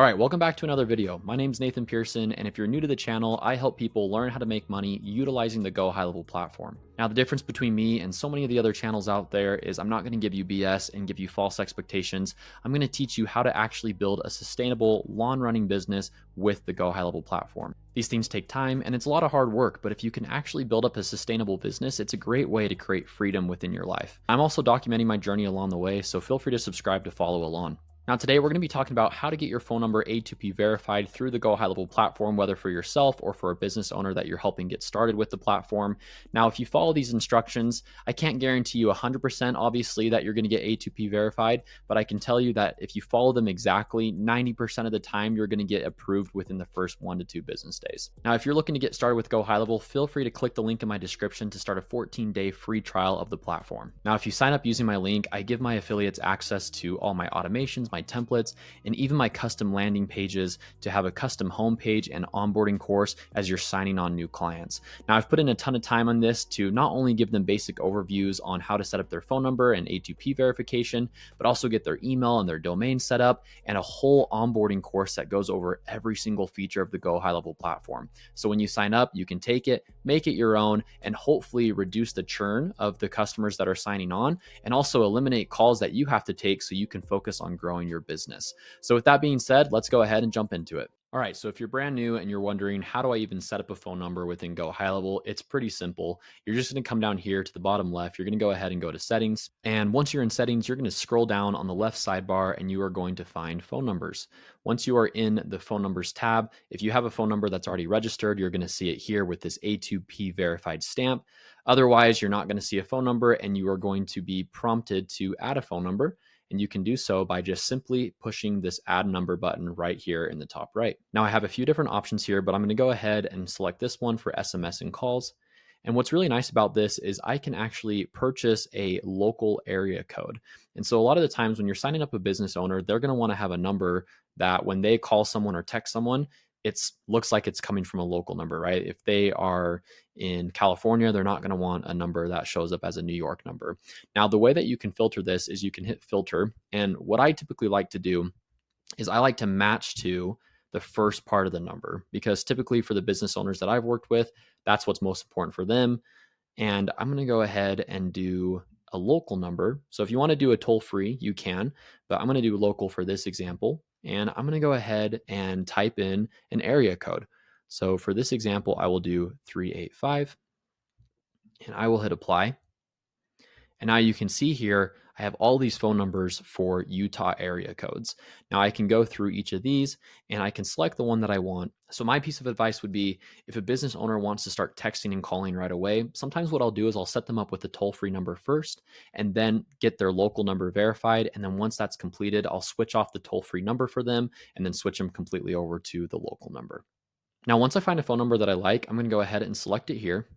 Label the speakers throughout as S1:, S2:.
S1: All right, welcome back to another video. My name is Nathan Pearson, and if you're new to the channel, I help people learn how to make money utilizing the GoHighLevel platform. Now, the difference between me and so many of the other channels out there is I'm not going to give you BS and give you false expectations. I'm going to teach you how to actually build a sustainable, long-running business with the GoHighLevel platform. These things take time and it's a lot of hard work, but if you can actually build up a sustainable business, it's a great way to create freedom within your life. I'm also documenting my journey along the way, so feel free to subscribe to follow along. Now, today we're going to be talking about how to get your phone number A2P verified through the GoHighLevel platform, whether for yourself or for a business owner that you're helping get started with the platform. Now, if you follow these instructions, I can't guarantee you 100% obviously that you're going to get A2P verified, but I can tell you that if you follow them exactly, 90% of the time you're going to get approved within the first 1 to 2 business days. Now, if you're looking to get started with GoHighLevel, feel free to click the link in my description to start a 14-day free trial of the platform. Now, if you sign up using my link, I give my affiliates access to all my automations, my templates, and even my custom landing pages to have a custom homepage and onboarding course as you're signing on new clients. Now, I've put in a ton of time on this to not only give them basic overviews on how to set up their phone number and A2P verification, but also get their email and their domain set up and a whole onboarding course that goes over every single feature of the GoHighLevel platform. So when you sign up, you can take it, make it your own, and hopefully reduce the churn of the customers that are signing on, and also eliminate calls that you have to take so you can focus on growing your business. So with that being said, let's go ahead and jump into it. All right, so if you're brand new and you're wondering, how do I even set up a phone number within GoHighLevel? It's pretty simple. You're just going to come down here to the bottom left. You're going to go ahead and go to settings. And once you're in settings, you're going to scroll down on the left sidebar and you are going to find phone numbers. Once you are in the phone numbers tab, if you have a phone number that's already registered, you're going to see it here with this A2P verified stamp. Otherwise, you're not going to see a phone number and you are going to be prompted to add a phone number. And you can do so by just simply pushing this add number button right here in the top right. Now I have a few different options here, but I'm going to go ahead and select this one for SMS and calls. And what's really nice about this is I can actually purchase a local area code. And so a lot of the times when you're signing up a business owner, they're going to want to have a number that when they call someone or text someone, it looks like it's coming from a local number, right? If they are in California, they're not going to want a number that shows up as a New York number. Now, the way that you can filter this is you can hit filter. And what I typically like to do is I like to match to the first part of the number, because typically for the business owners that I've worked with, that's what's most important for them. And I'm going to go ahead and do a local number. So if you want to do a toll free, you can, but I'm going to do local for this example. And I'm going to go ahead and type in an area code. So for this example, I will do 385 and I will hit apply. And now you can see here, I have all these phone numbers for Utah area codes. Now I can go through each of these and I can select the one that I want. So my piece of advice would be, if a business owner wants to start texting and calling right away, sometimes what I'll do is I'll set them up with a toll-free number first and then get their local number verified. And then once that's completed, I'll switch off the toll-free number for them and then switch them completely over to the local number. Now, once I find a phone number that I like, I'm going to go ahead and select it here.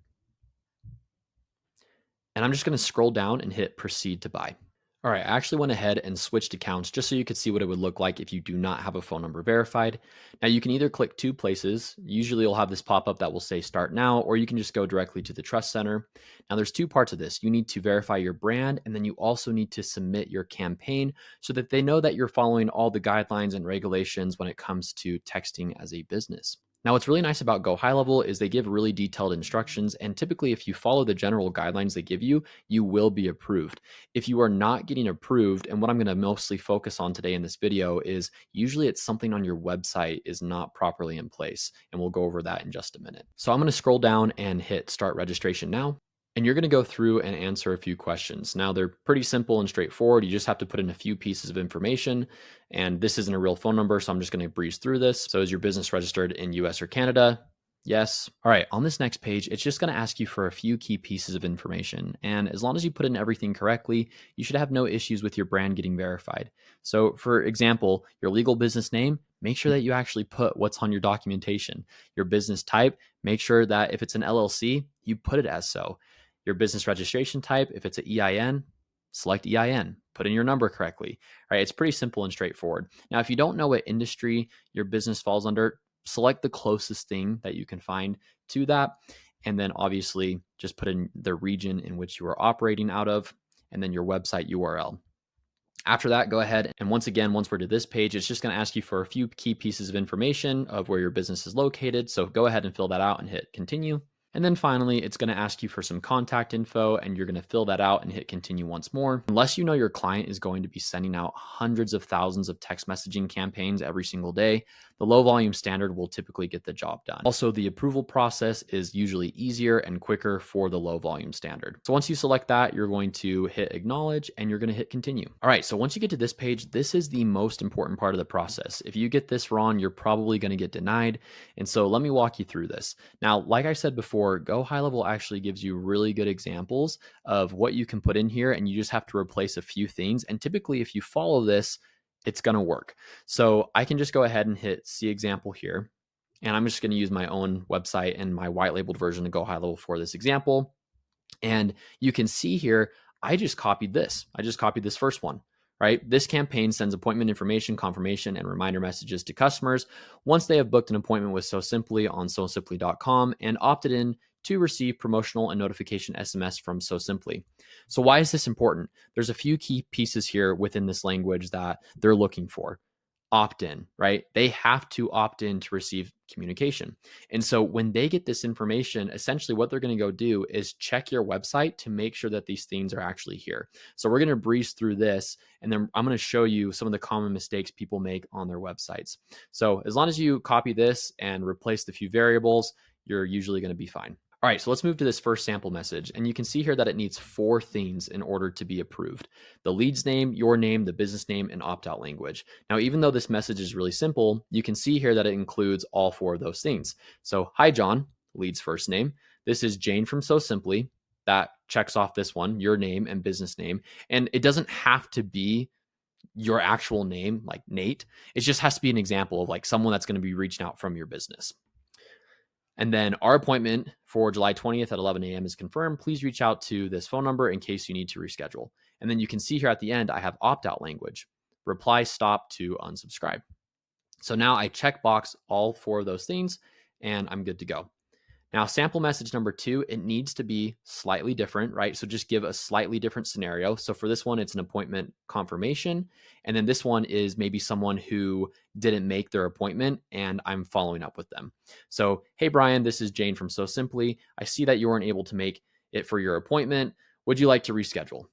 S1: And I'm just going to scroll down and hit proceed to buy. All right, I actually went ahead and switched accounts just so you could see what it would look like if you do not have a phone number verified. Now you can either click 2 places. Usually you'll have this pop up that will say start now, or you can just go directly to the Trust Center. Now there's 2 parts of this. You need to verify your brand, and then you also need to submit your campaign so that they know that you're following all the guidelines and regulations when it comes to texting as a business. Now, what's really nice about GoHighLevel is they give really detailed instructions, and typically if you follow the general guidelines they give you, you will be approved. If you are not getting approved, and what I'm going to mostly focus on today in this video is usually it's something on your website is not properly in place, and we'll go over that in just a minute. So I'm going to scroll down and hit start registration now. And you're going to go through and answer a few questions. Now, they're pretty simple and straightforward. You just have to put in a few pieces of information. And this isn't a real phone number, so I'm just going to breeze through this. So is your business registered in US or Canada? Yes. All right, on this next page, it's just going to ask you for a few key pieces of information. And as long as you put in everything correctly, you should have no issues with your brand getting verified. So for example, your legal business name, make sure that you actually put what's on your documentation. Your business type, make sure that if it's an LLC, you put it as so. Your business registration type, if it's an EIN, select EIN, put in your number correctly. All right, it's pretty simple and straightforward. Now, if you don't know what industry your business falls under, select the closest thing that you can find to that. And then obviously just put in the region in which you are operating out of, and then your website URL. After that, go ahead and once we're to this page, it's just going to ask you for a few key pieces of information of where your business is located. So go ahead and fill that out and hit continue. And then finally, it's going to ask you for some contact info, and you're going to fill that out and hit continue once more. Unless you know your client is going to be sending out hundreds of thousands of text messaging campaigns every single day, the low volume standard will typically get the job done. Also, the approval process is usually easier and quicker for the low volume standard. So once you select that, you're going to hit acknowledge and you're going to hit continue. All right, so once you get to this page, this is the most important part of the process. If you get this wrong, you're probably going to get denied. And so let me walk you through this. Now, like I said before, GoHighLevel actually gives you really good examples of what you can put in here, and you just have to replace a few things. And typically, if you follow this, it's going to work. So I can just go ahead and hit see example here. And I'm just going to use my own website and my white labeled version to GoHighLevel for this example. And you can see here, I just copied this. I just copied this first one, right? This campaign sends appointment information, confirmation, and reminder messages to customers once they have booked an appointment with So Simply on SoSimply.com and opted in to receive promotional and notification SMS from So Simply. So why is this important? There's a few key pieces here within this language that they're looking for. Opt in, right? They have to opt in to receive communication. And so when they get this information, essentially what they're going to go do is check your website to make sure that these things are actually here. So we're going to breeze through this, and then I'm going to show you some of the common mistakes people make on their websites. So as long as you copy this and replace the few variables, you're usually going to be fine. All right, so let's move to this first sample message. And you can see here that it needs 4 things in order to be approved: the lead's name, your name, the business name, and opt-out language. Now, even though this message is really simple, you can see here that it includes all 4 of those things. So, hi, John, lead's first name. This is Jane from So Simply. That checks off this one, your name and business name. And it doesn't have to be your actual name, like Nate. It just has to be an example of like someone that's going to be reaching out from your business. And then our appointment for July 20th at 11 a.m. is confirmed. Please reach out to this phone number in case you need to reschedule. And then you can see here at the end, I have opt-out language, reply stop to unsubscribe. So now I checkbox all 4 of those things and I'm good to go. Now, sample message number 2, it needs to be slightly different, right? So just give a slightly different scenario. So for this one, it's an appointment confirmation. And then this one is maybe someone who didn't make their appointment and I'm following up with them. So, hey, Brian, this is Jane from So Simply. I see that you weren't able to make it for your appointment. Would you like to reschedule?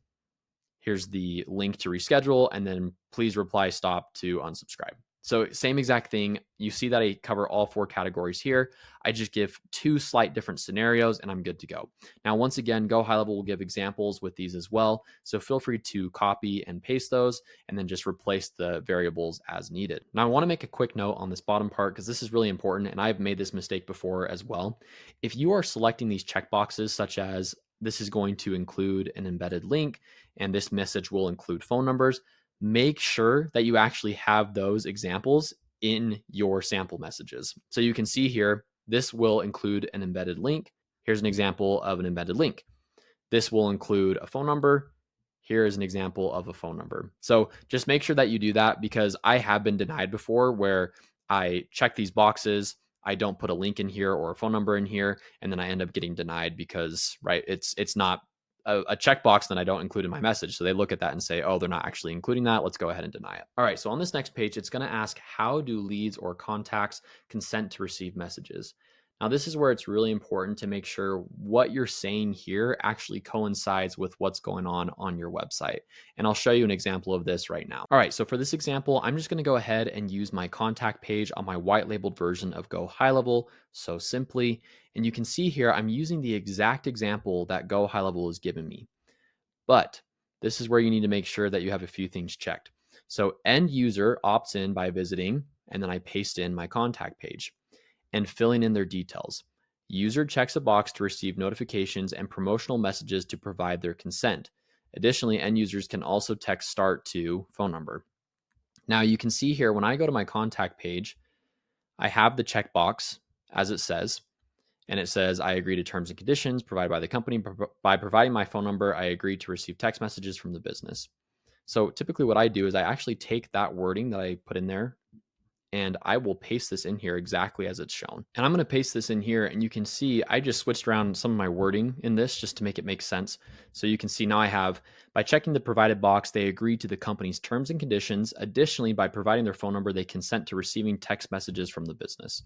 S1: Here's the link to reschedule, and then please reply stop to unsubscribe. So same exact thing. You see that I cover all 4 categories here. I just give 2 slight different scenarios and I'm good to go. Now, once again, GoHighLevel will give examples with these as well. So feel free to copy and paste those and then just replace the variables as needed. Now, I want to make a quick note on this bottom part because this is really important and I've made this mistake before as well. If you are selecting these checkboxes such as this is going to include an embedded link and this message will include phone numbers, make sure that you actually have those examples in your sample messages. So you can see here, this will include an embedded link. Here's an example of an embedded link. This will include a phone number. Here is an example of a phone number. So just make sure that you do that because I have been denied before where I check these boxes, I don't put a link in here or a phone number in here, and then I end up getting denied because, right, it's not a checkbox that I don't include in my message. So they look at that and say, oh, they're not actually including that. Let's go ahead and deny it. All right, so on this next page, it's going to ask, how do leads or contacts consent to receive messages? Now, this is where it's really important to make sure what you're saying here actually coincides with what's going on your website. And I'll show you an example of this right now. All right, so for this example, I'm just going to go ahead and use my contact page on my white labeled version of GoHighLevel, So Simply. And you can see here, I'm using the exact example that GoHighLevel has given me. But this is where you need to make sure that you have a few things checked. So end user opts in by visiting, and then I paste in my contact page and filling in their details. User checks a box to receive notifications and promotional messages to provide their consent. Additionally, end users can also text start to phone number. Now you can see here, when I go to my contact page, I have the checkbox as it says, and it says, I agree to terms and conditions provided by the company. By providing my phone number, I agree to receive text messages from the business. So typically what I do is I actually take that wording that I put in there and I will paste this in here exactly as it's shown. And I'm going to paste this in here, and you can see I just switched around some of my wording in this just to make it make sense. So you can see now I have, by checking the provided box, they agree to the company's terms and conditions. Additionally, by providing their phone number, they consent to receiving text messages from the business.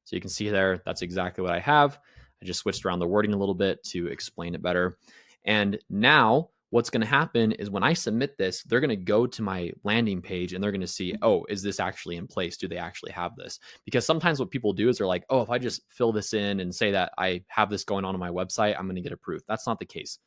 S1: So you can see there, that's exactly what I have. I just switched around the wording a little bit to explain it better. And now what's going to happen is when I submit this, they're going to go to my landing page and they're going to see, oh, is this actually in place? Do they actually have this? Because sometimes what people do is they're like, oh, if I just fill this in and say that I have this going on my website, I'm going to get approved. That's not the case.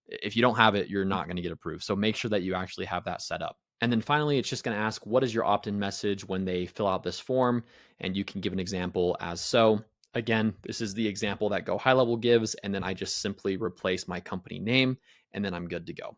S1: If you don't have it, you're not going to get approved. So make sure that you actually have that set up. And then finally, it's just going to ask, what is your opt-in message when they fill out this form? And you can give an example as so. Again, this is the example that GoHighLevel gives, and then I just simply replace my company name, and then I'm good to go.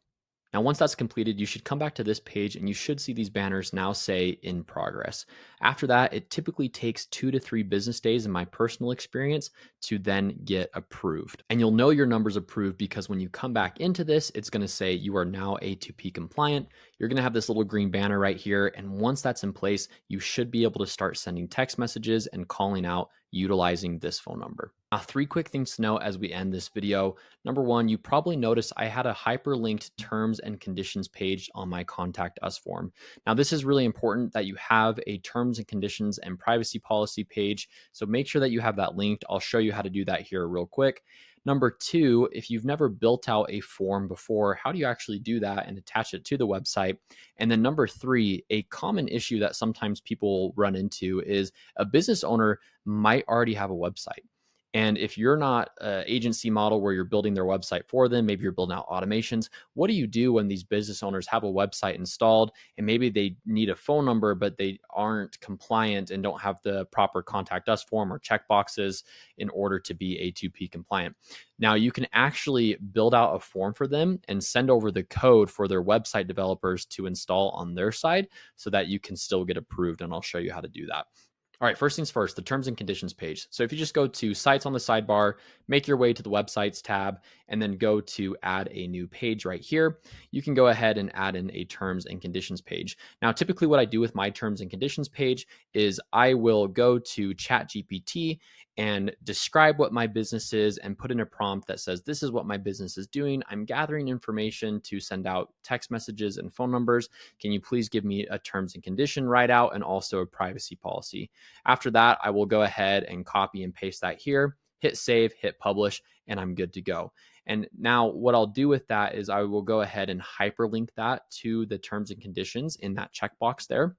S1: Now, once that's completed, you should come back to this page and you should see these banners now say in progress. After that, it typically takes 2 to 3 business days in my personal experience to then get approved. And you'll know your number's approved because when you come back into this, it's going to say you are now A2P compliant. You're going to have this little green banner right here. And once that's in place, you should be able to start sending text messages and calling out utilizing this phone number. Now, 3 quick things to know as we end this video. Number 1, you probably noticed I had a hyperlinked terms and conditions page on my contact us form. Now, this is really important that you have a terms and conditions and privacy policy page. So make sure that you have that linked. I'll show you how to do that here real quick. Number 2, if you've never built out a form before, how do you actually do that and attach it to the website? And then number 3, a common issue that sometimes people run into is a business owner might already have a website. And if you're not an agency model where you're building their website for them, maybe you're building out automations, what do you do when these business owners have a website installed and maybe they need a phone number, but they aren't compliant and don't have the proper contact us form or checkboxes in order to be A2P compliant? Now, you can actually build out a form for them and send over the code for their website developers to install on their side so that you can still get approved. And I'll show you how to do that. All right, first things first, the terms and conditions page. So if you just go to sites on the sidebar, make your way to the websites tab, and then go to add a new page right here, you can go ahead and add in a terms and conditions page. Now, typically what I do with my terms and conditions page is I will go to ChatGPT and describe what my business is and put in a prompt that says, this is what my business is doing. I'm gathering information to send out text messages and phone numbers. Can you please give me a terms and condition write out and also a privacy policy? After that, I will go ahead and copy and paste that here, hit save, hit publish, and I'm good to go. And now what I'll do with that is I will go ahead and hyperlink that to the terms and conditions in that checkbox there.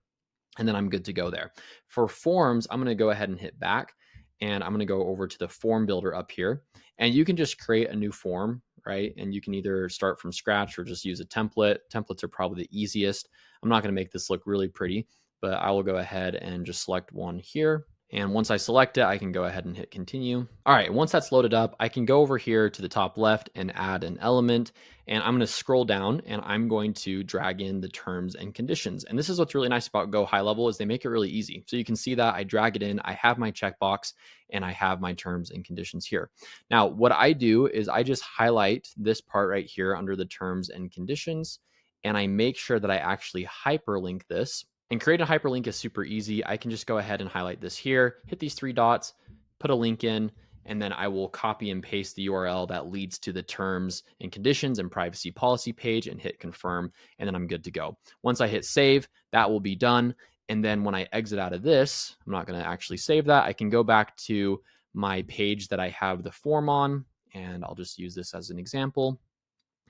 S1: And then I'm good to go there. For forms, I'm going to go ahead and hit back, and I'm going to go over to the form builder up here. And you can just create a new form, right? And you can either start from scratch or just use a template. Templates are probably the easiest. I'm not going to make this look really pretty, but I will go ahead and just select one here. And once I select it, I can go ahead and hit continue. All right, once that's loaded up, I can go over here to the top left and add an element. And I'm going to scroll down and I'm going to drag in the terms and conditions. And this is what's really nice about GoHighLevel is they make it really easy. So you can see that I drag it in, I have my checkbox, and I have my terms and conditions here. Now, what I do is I just highlight this part right here under the terms and conditions, and I make sure that I actually hyperlink this. And creating a hyperlink is super easy. I can just go ahead and highlight this here, hit these 3 dots, put a link in, and then I will copy and paste the URL that leads to the terms and conditions and privacy policy page and hit confirm, and then I'm good to go. Once I hit save, that will be done. And then when I exit out of this, I'm not going to actually save that. I can go back to my page that I have the form on, and I'll just use this as an example.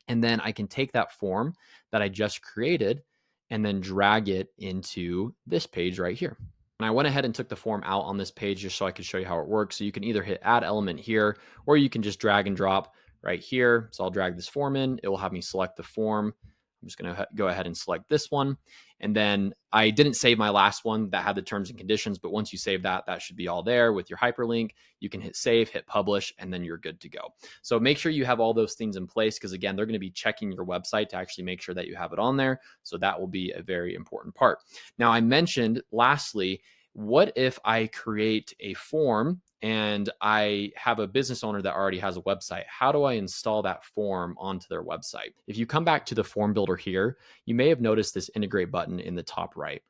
S1: And then I can take that form that I just created and then drag it into this page right here. And I went ahead and took the form out on this page just so I could show you how it works. So you can either hit add element here, or you can just drag and drop right here. So I'll drag this form in. It will have me select the form. I'm just going to go ahead and select this one. And then I didn't save my last one that had the terms and conditions, but once you save that, that should be all there with your hyperlink. You can hit save, hit publish, and then you're good to go. So make sure you have all those things in place because again, they're going to be checking your website to actually make sure that you have it on there. So that will be a very important part. Now, I mentioned lastly, what if I create a form and I have a business owner that already has a website? How do I install that form onto their website? If you come back to the form builder here, you may have noticed this integrate button in the top right.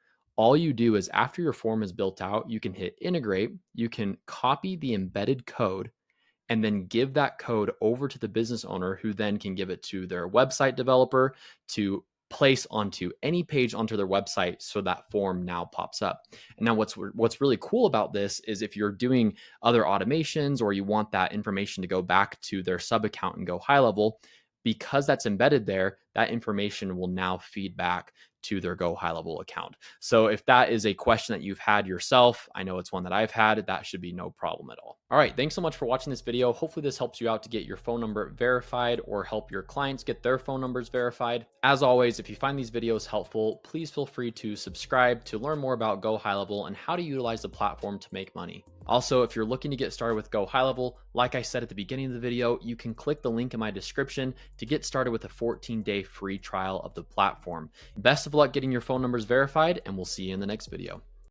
S1: all you do is after your form is built out, you can hit integrate, you can copy the embedded code and then give that code over to the business owner who then can give it to their website developer to place onto any page onto their website so that form now pops up. And now what's really cool about this is if you're doing other automations or you want that information to go back to their sub account and GoHighLevel, because that's embedded there, that information will now feed back to their GoHighLevel account. So if that is a question that you've had yourself, I know it's one that I've had, that should be no problem at all. All right, thanks so much for watching this video. Hopefully this helps you out to get your phone number verified or help your clients get their phone numbers verified. As always, if you find these videos helpful, please feel free to subscribe to learn more about GoHighLevel and how to utilize the platform to make money. Also, if you're looking to get started with GoHighLevel, like I said at the beginning of the video, you can click the link in my description to get started with a 14-day free trial of the platform. Best of luck getting your phone numbers verified, and we'll see you in the next video.